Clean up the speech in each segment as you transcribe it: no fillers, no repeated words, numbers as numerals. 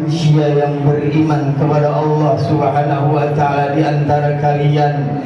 manusia yang beriman kepada Allah Subhanahu wa taala di antara kalian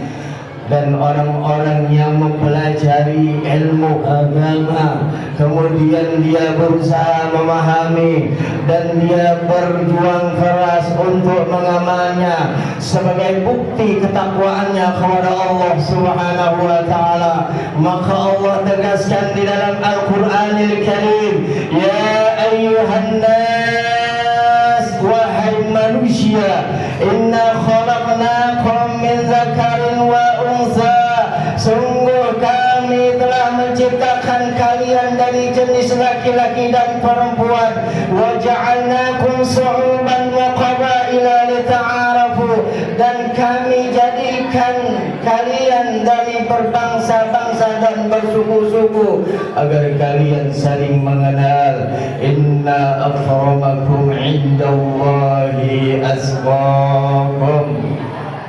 dan orang-orang yang mempelajari ilmu agama, kemudian dia berusaha memahami dan dia berjuang keras untuk mengamalnya sebagai bukti ketakwaannya kepada Allah Subhanahu wa taala. Maka Allah tegaskan di dalam Al-Qur'anil Karim, ya ayyuhan nas, wahai manusia, inna khalaqnakum min dzakarin wa unsa, sungguh kami telah menciptakan kalian dari jenis laki-laki dan perempuan, wa ja'alnakum syu'uban wa qabaila lita'arafu, dan kami jadikan kalian dari berbangsa-bangsa dan bersuku-suku agar kalian saling mengenal. Inna akramakum indallahi atqakum,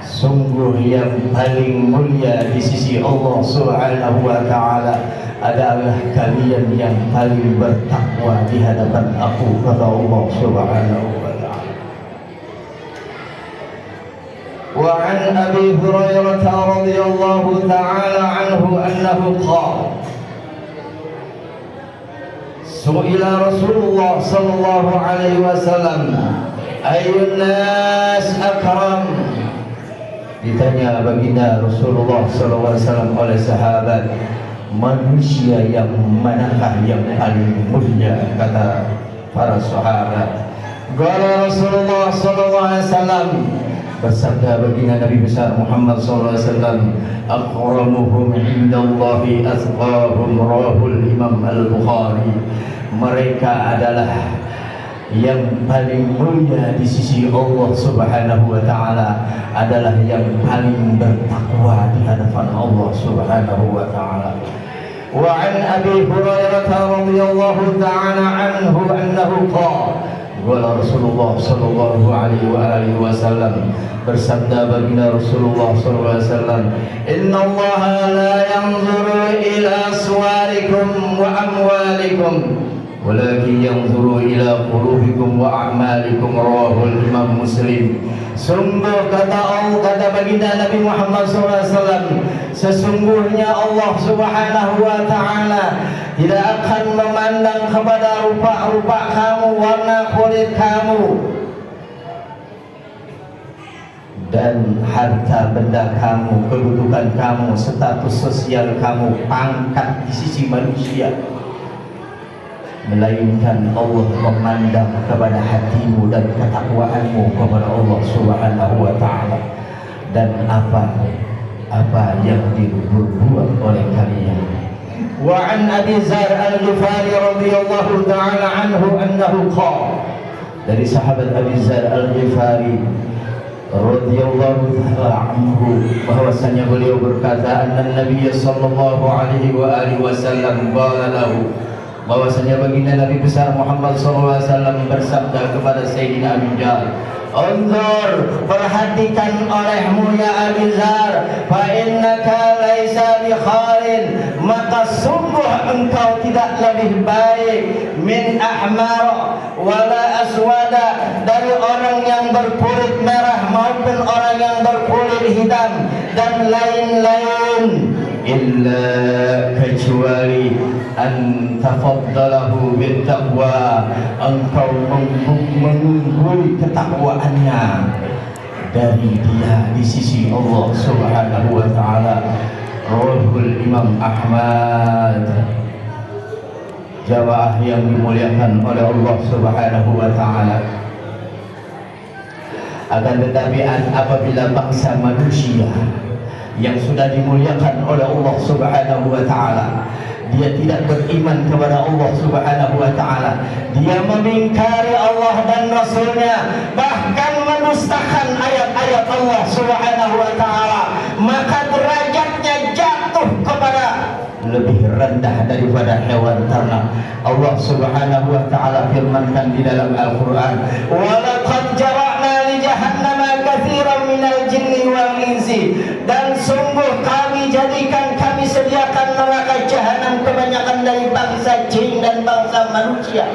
sungguh yang paling mulia di sisi Allah Subhanahu wa taala adalah kalian yang paling bertakwa di hadapan aku, kata Allah Subhanahu wa taala. Wa an Abi Hurairah radhiyallahu taala anhu annahu qala, su'ila Rasulullah sallallahu alaihi wasallam ayyun nas akram, ditanya baginda Rasulullah SAW oleh sahabat, manusia yang manakah yang paling mulia, kata para sahabat. Qala Rasulullah SAW, bersabda baginda Nabi besar Muhammad SAW, akramuhum indallahi atqahum, rawahul Imam Al-Bukhari, mereka adalah yang paling mulia di sisi Allah Subhanahu wa taala adalah yang paling bertakwa di hadapan Allah Subhanahu wa taala. Wa an Abi Hurairah radhiyallahu taala anhu annahu qala Rasulullah sallallahu alaihi wa alihi wasallam, bersabda baginda Rasulullah sallallahu alaihi wasallam, inna Allah la yanzuru ila suwarikum wa amwalikum walakin yanzuru ila qulubikum wa a'malikum, rawahul Imam Muslim. Sungguh kata baginda Nabi Muhammad SAW, sesungguhnya Allah Subhanahu wa taala tidak akan memandang kepada rupa-rupa kamu, warna kulit kamu dan harta benda kamu, kedudukan kamu, status sosial kamu, pangkat di sisi manusia, melainkan Allah memandang kepada hatimu dan ketakwaanmu kepada Allah Subhanahu wa taala dan apa yang dibuat oleh kalian. Wa an Abi Dzar Al-Ghifari radhiyallahu taala anhu annahu qala, dari sahabat Abi Dzar Al-Ghifari radhiyallahu taala anhu bahwasanya beliau berkata, anna Nabi sallallahu alaihi wa alihi wasallam qala lahu, bahwasanya baginda Nabi besar Muhammad SAW bersabda kepada Sayyidina Abi Dzar, unzur, perhatikan olehmu ya Abi Dzar, fa innaka laisa bi khalin, maka sungguh engkau tidak lebih baik min ahmar wala aswada, dari orang yang berkulit merah maupun orang yang berkulit hitam dan lain-lain, illa kecuali an tafaddalahu bil taqwa, engkau mengungguli ketakwaannya dari dia di sisi Allah Subhanahu wa taala. Rawahul Imam Ahmad. Jamaah yang dimuliakan oleh Allah Subhanahu wa taala, akan tetapi apabila bangsa manusia yang sudah dimuliakan oleh Allah Subhanahu wa taala, dia tidak beriman kepada Allah Subhanahu wa taala, dia memingkari Allah dan Rasulnya, bahkan mendustakan ayat-ayat Allah Subhanahu wa taala, maka derajatnya jatuh kepada lebih rendah daripada hewan ternak. Allah Subhanahu wa taala firmankan di dalam Al-Qur'an, wa laqad jara'na li jahannama katsiran minal jinni wal insi, dan sungguh kami sediakan neraka jahanam kebanyakan dari bangsa jin dan bangsa manusia.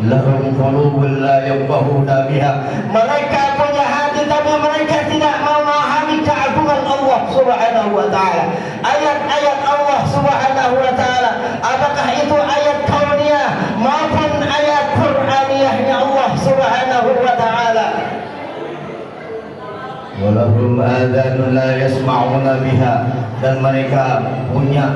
lahum qulubun la yafqahuna biha. Mereka punya hati tapi mereka tidak memahami keagungan Allah Subhanahu wa taala. Ayat-ayat Allah Subhanahu wa taala, apakah itu ayat kauniyah maupun ayat Qur'aniyahnya Allah Subhanahu wa taala. Walahum adhanun la yasma'una biha, dan mereka punya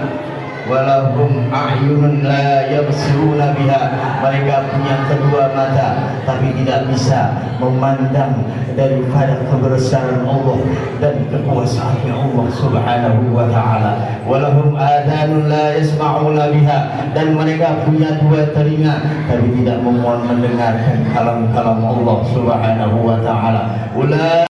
walahum a'yunun la yabsiruna biha, mereka punya kedua mata tapi tidak bisa memandang daripada kebesaran Allah dan kekuasaannya Allah Subhanahu wa taala. Walahum adhanun la yasma'una biha, dan mereka punya dua telinga tapi tidak memuat mendengarkan kalam-kalam Allah Subhanahu wa taala.